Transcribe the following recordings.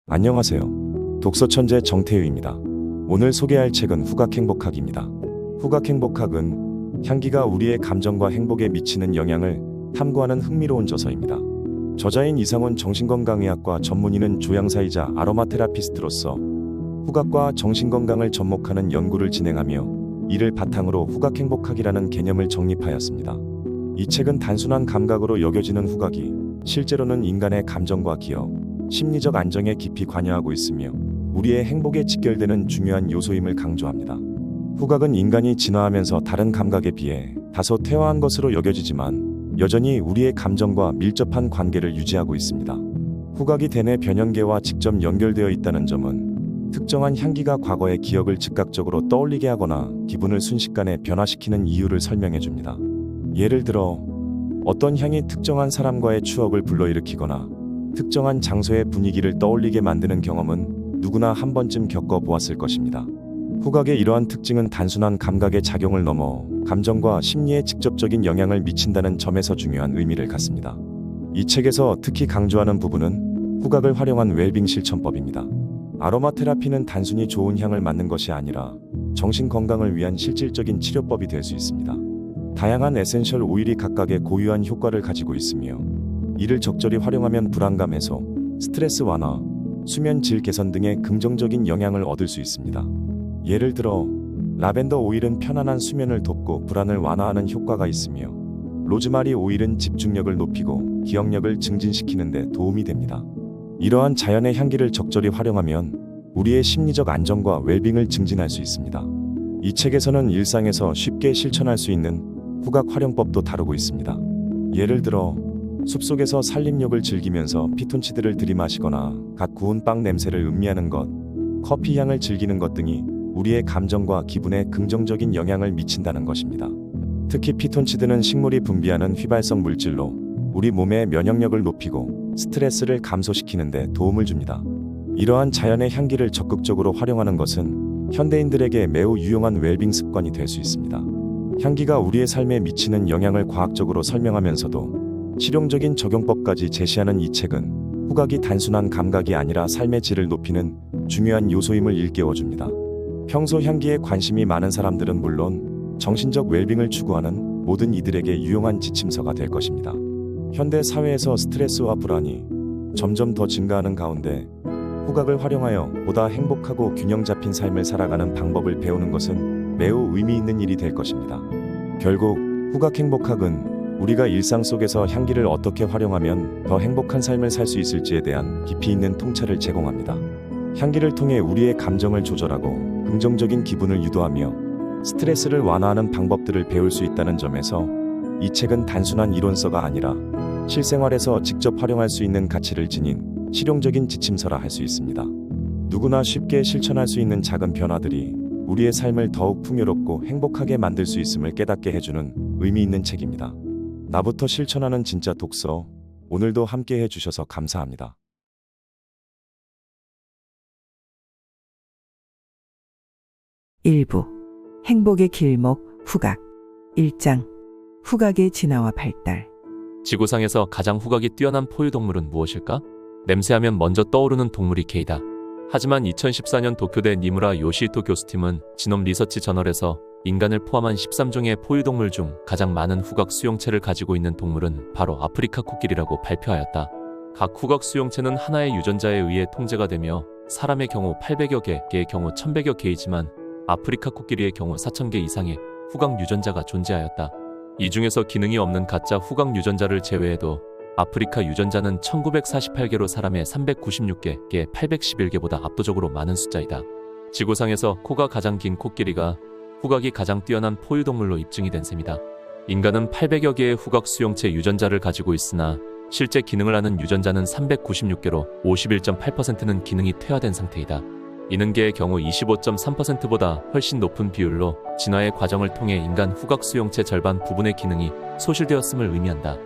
안녕하세요. 독서천재 정태유입니다. 오늘 소개할 책은 후각행복학입니다. 후각행복학은 향기가 우리의 감정과 행복에 미치는 영향을 탐구하는 흥미로운 저서입니다. 저자인 이상훈 정신건강의학과 전문의는 조향사이자 아로마 테라피스트로서 후각과 정신건강을 접목하는 연구를 진행하며 이를 바탕으로 후각행복학이라는 개념을 정립하였습니다. 이 책은 단순한 감각으로 여겨지는 후각이 실제로는 인간의 감정과 기억, 심리적 안정에 깊이 관여하고 있으며 우리의 행복에 직결되는 중요한 요소임을 강조합니다. 후각은 인간이 진화하면서 다른 감각에 비해 다소 퇴화한 것으로 여겨지지만 여전히 우리의 감정과 밀접한 관계를 유지하고 있습니다. 후각이 대뇌 변연계와 직접 연결되어 있다는 점은 특정한 향기가 과거의 기억을 즉각적으로 떠올리게 하거나 기분을 순식간에 변화시키는 이유를 설명해 줍니다. 예를 들어 어떤 향이 특정한 사람과의 추억을 불러일으키거나 특정한 장소의 분위기를 떠올리게 만드는 경험은 누구나 한 번쯤 겪어보았을 것입니다. 후각의 이러한 특징은 단순한 감각의 작용을 넘어 감정과 심리에 직접적인 영향을 미친다는 점에서 중요한 의미를 갖습니다. 이 책에서 특히 강조하는 부분은 후각을 활용한 웰빙 실천법입니다. 아로마 테라피는 단순히 좋은 향을 맡는 것이 아니라 정신 건강을 위한 실질적인 치료법이 될 수 있습니다. 다양한 에센셜 오일이 각각의 고유한 효과를 가지고 있으며 이를 적절히 활용하면 불안감 해소, 스트레스 완화, 수면 질 개선 등의 긍정적인 영향을 얻을 수 있습니다. 예를 들어 라벤더 오일은 편안한 수면을 돕고 불안을 완화하는 효과가 있으며 로즈마리 오일은 집중력을 높이고 기억력을 증진시키는 데 도움이 됩니다. 이러한 자연의 향기를 적절히 활용하면 우리의 심리적 안정과 웰빙을 증진할 수 있습니다. 이 책에서는 일상에서 쉽게 실천할 수 있는 후각 활용법도 다루고 있습니다. 예를 들어 숲속에서 산림욕을 즐기면서 피톤치드를 들이마시거나 갓 구운 빵 냄새를 음미하는 것, 커피 향을 즐기는 것 등이 우리의 감정과 기분에 긍정적인 영향을 미친다는 것입니다. 특히 피톤치드는 식물이 분비하는 휘발성 물질로 우리 몸의 면역력을 높이고 스트레스를 감소시키는 데 도움을 줍니다. 이러한 자연의 향기를 적극적으로 활용하는 것은 현대인들에게 매우 유용한 웰빙 습관이 될 수 있습니다. 향기가 우리의 삶에 미치는 영향을 과학적으로 설명하면서도 실용적인 적용법까지 제시하는 이 책은 후각이 단순한 감각이 아니라 삶의 질을 높이는 중요한 요소임을 일깨워줍니다. 평소 향기에 관심이 많은 사람들은 물론 정신적 웰빙을 추구하는 모든 이들에게 유용한 지침서가 될 것입니다. 현대 사회에서 스트레스와 불안이 점점 더 증가하는 가운데 후각을 활용하여 보다 행복하고 균형 잡힌 삶을 살아가는 방법을 배우는 것은 매우 의미 있는 일이 될 것입니다. 결국 후각 행복학은 우리가 일상 속에서 향기를 어떻게 활용하면 더 행복한 삶을 살 수 있을지에 대한 깊이 있는 통찰을 제공합니다. 향기를 통해 우리의 감정을 조절하고 긍정적인 기분을 유도하며 스트레스를 완화하는 방법들을 배울 수 있다는 점에서 이 책은 단순한 이론서가 아니라 실생활에서 직접 활용할 수 있는 가치를 지닌 실용적인 지침서라 할 수 있습니다. 누구나 쉽게 실천할 수 있는 작은 변화들이 우리의 삶을 더욱 풍요롭고 행복하게 만들 수 있음을 깨닫게 해주는 의미 있는 책입니다. 나부터 실천하는 진짜 독서, 오늘도 함께 해주셔서 감사합니다. 일부 행복의 길목 후각 1장 후각의 진화와 발달. 지구상에서 가장 후각이 뛰어난 포유동물은 무엇일까? 냄새하면 먼저 떠오르는 동물이 개이다. 하지만 2014년 도쿄대 니무라 요시히토 교수팀은 지놈 리서치 저널에서 인간을 포함한 13종의 포유동물 중 가장 많은 후각 수용체를 가지고 있는 동물은 바로 아프리카 코끼리라고 발표하였다. 각 후각 수용체는 하나의 유전자에 의해 통제가 되며 사람의 경우 800여 개, 개의 경우 1100여 개이지만 아프리카 코끼리의 경우 4000개 이상의 후각 유전자가 존재하였다. 이 중에서 기능이 없는 가짜 후각 유전자를 제외해도 아프리카 유전자는 1948개로 사람의 396개, 개 811개보다 압도적으로 많은 숫자이다. 지구상에서 코가 가장 긴 코끼리가 후각이 가장 뛰어난 포유동물로 입증이 된 셈이다. 인간은 800여 개의 후각 수용체 유전자를 가지고 있으나 실제 기능을 하는 유전자는 396개로 51.8%는 기능이 퇴화된 상태이다. 이는 개의 경우 25.3%보다 훨씬 높은 비율로 진화의 과정을 통해 인간 후각 수용체 절반 부분의 기능이 소실되었음을 의미한다.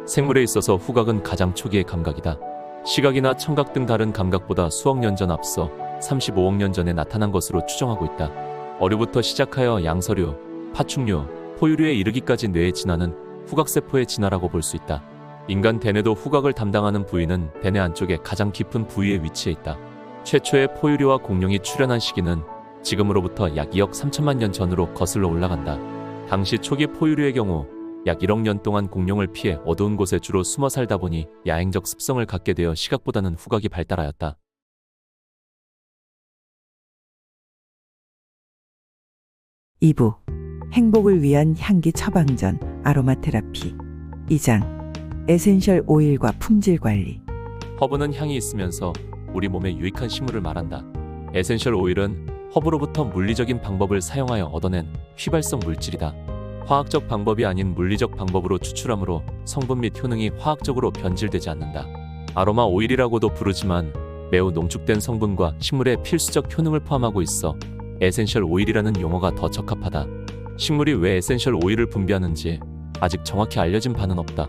생물에 있어서 후각은 가장 초기의 감각이다. 시각이나 청각 등 다른 감각보다 수억 년 전 앞서 35억 년 전에 나타난 것으로 추정하고 있다. 어류부터 시작하여 양서류, 파충류, 포유류에 이르기까지 뇌의 진화는 후각세포의 진화라고 볼 수 있다. 인간 대뇌도 후각을 담당하는 부위는 대뇌 안쪽에 가장 깊은 부위에 위치해 있다. 최초의 포유류와 공룡이 출현한 시기는 지금으로부터 약 2억 3천만 년 전으로 거슬러 올라간다. 당시 초기 포유류의 경우 약 1억 년 동안 공룡을 피해 어두운 곳에 주로 숨어 살다 보니 야행적 습성을 갖게 되어 시각보다는 후각이 발달하였다. 2부 행복을 위한 향기 처방전 아로마 테라피 2장 에센셜 오일과 품질 관리 허브는 향이 있으면서 우리 몸에 유익한 식물을 말한다. 에센셜 오일은 허브로부터 물리적인 방법을 사용하여 얻어낸 휘발성 물질이다. 화학적 방법이 아닌 물리적 방법으로 추출하므로 성분 및 효능이 화학적으로 변질되지 않는다. 아로마 오일이라고도 부르지만 매우 농축된 성분과 식물의 필수적 효능을 포함하고 있어 에센셜 오일이라는 용어가 더 적합하다. 식물이 왜 에센셜 오일을 분비하는지 아직 정확히 알려진 바는 없다.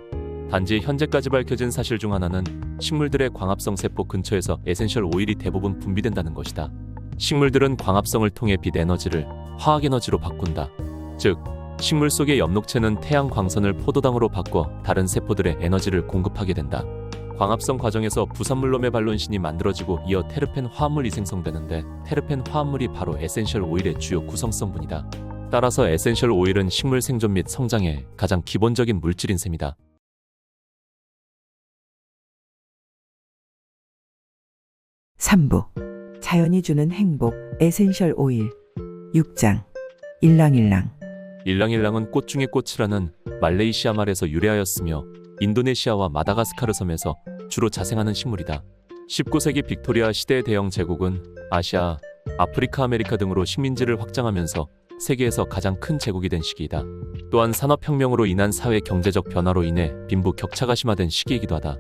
단지 현재까지 밝혀진 사실 중 하나는 식물들의 광합성 세포 근처에서 에센셜 오일이 대부분 분비된다는 것이다. 식물들은 광합성을 통해 빛 에너지를 화학 에너지로 바꾼다. 즉, 식물 속의 엽록체는 태양 광선을 포도당으로 바꿔 다른 세포들의 에너지를 공급하게 된다. 광합성 과정에서 부산물 로메발론신이 만들어지고 이어 테르펜 화합물이 생성되는데 테르펜 화합물이 바로 에센셜 오일의 주요 구성성분이다. 따라서 에센셜 오일은 식물 생존 및 성장의 가장 기본적인 물질인 셈이다. 3부 자연이 주는 행복 에센셜 오일 6장 일랑일랑 일랑일랑은 꽃 중의 꽃이라는 말레이시아 말에서 유래하였으며 인도네시아와 마다가스카르 섬에서 주로 자생하는 식물이다. 19세기 빅토리아 시대의 대영 제국은 아시아, 아프리카, 아메리카 등으로 식민지를 확장하면서 세계에서 가장 큰 제국이 된 시기이다. 또한 산업혁명으로 인한 사회 경제적 변화로 인해 빈부 격차가 심화된 시기이기도 하다.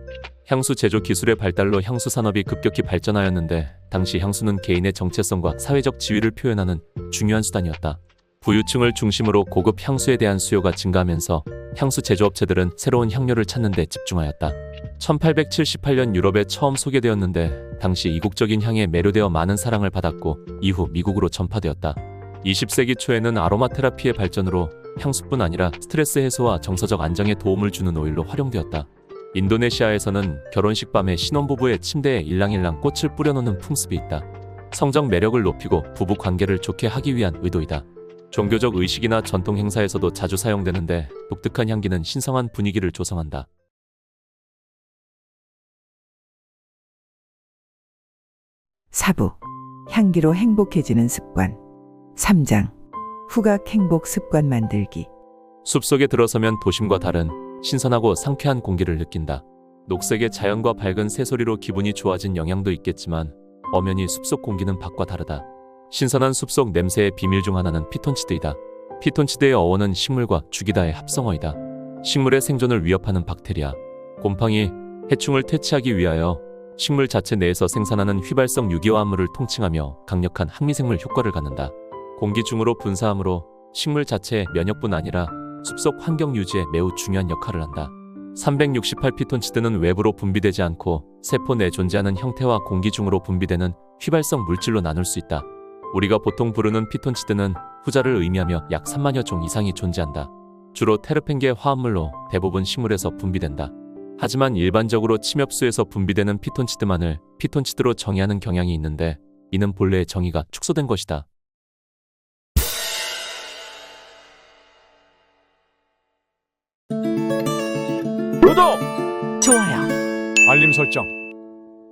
향수 제조 기술의 발달로 향수 산업이 급격히 발전하였는데 당시 향수는 개인의 정체성과 사회적 지위를 표현하는 중요한 수단이었다. 부유층을 중심으로 고급 향수에 대한 수요가 증가하면서 향수 제조업체들은 새로운 향료를 찾는 데 집중하였다. 1878년 유럽에 처음 소개되었는데 당시 이국적인 향에 매료되어 많은 사랑을 받았고 이후 미국으로 전파되었다. 20세기 초에는 아로마 테라피의 발전으로 향수뿐 아니라 스트레스 해소와 정서적 안정에 도움을 주는 오일로 활용되었다. 인도네시아에서는 결혼식 밤에 신혼부부의 침대에 일랑일랑 꽃을 뿌려놓는 풍습이 있다. 성적 매력을 높이고 부부 관계를 좋게 하기 위한 의도이다. 종교적 의식이나 전통 행사에서도 자주 사용되는데 독특한 향기는 신성한 분위기를 조성한다. 4부 향기로 행복해지는 습관 3장 후각 행복 습관 만들기 숲속에 들어서면 도심과 다른 신선하고 상쾌한 공기를 느낀다. 녹색의 자연과 밝은 새소리로 기분이 좋아진 영향도 있겠지만 엄연히 숲속 공기는 밖과 다르다. 신선한 숲속 냄새의 비밀 중 하나는 피톤치드이다. 피톤치드의 어원은 식물과 죽이다의 합성어이다. 식물의 생존을 위협하는 박테리아, 곰팡이, 해충을 퇴치하기 위하여 식물 자체 내에서 생산하는 휘발성 유기화합물을 통칭하며 강력한 항미생물 효과를 갖는다. 공기 중으로 분사하므로 식물 자체의 면역뿐 아니라 숲속 환경 유지에 매우 중요한 역할을 한다. 368 피톤치드는 외부로 분비되지 않고 세포 내 존재하는 형태와 공기 중으로 분비되는 휘발성 물질로 나눌 수 있다. 우리가 보통 부르는 피톤치드는 후자를 의미하며 약 3만여 종 이상이 존재한다. 주로 테르펜계 화합물로 대부분 식물에서 분비된다. 하지만 일반적으로 침엽수에서 분비되는 피톤치드만을 피톤치드로 정의하는 경향이 있는데 이는 본래의 정의가 축소된 것이다. 구독! 좋아요 알림 설정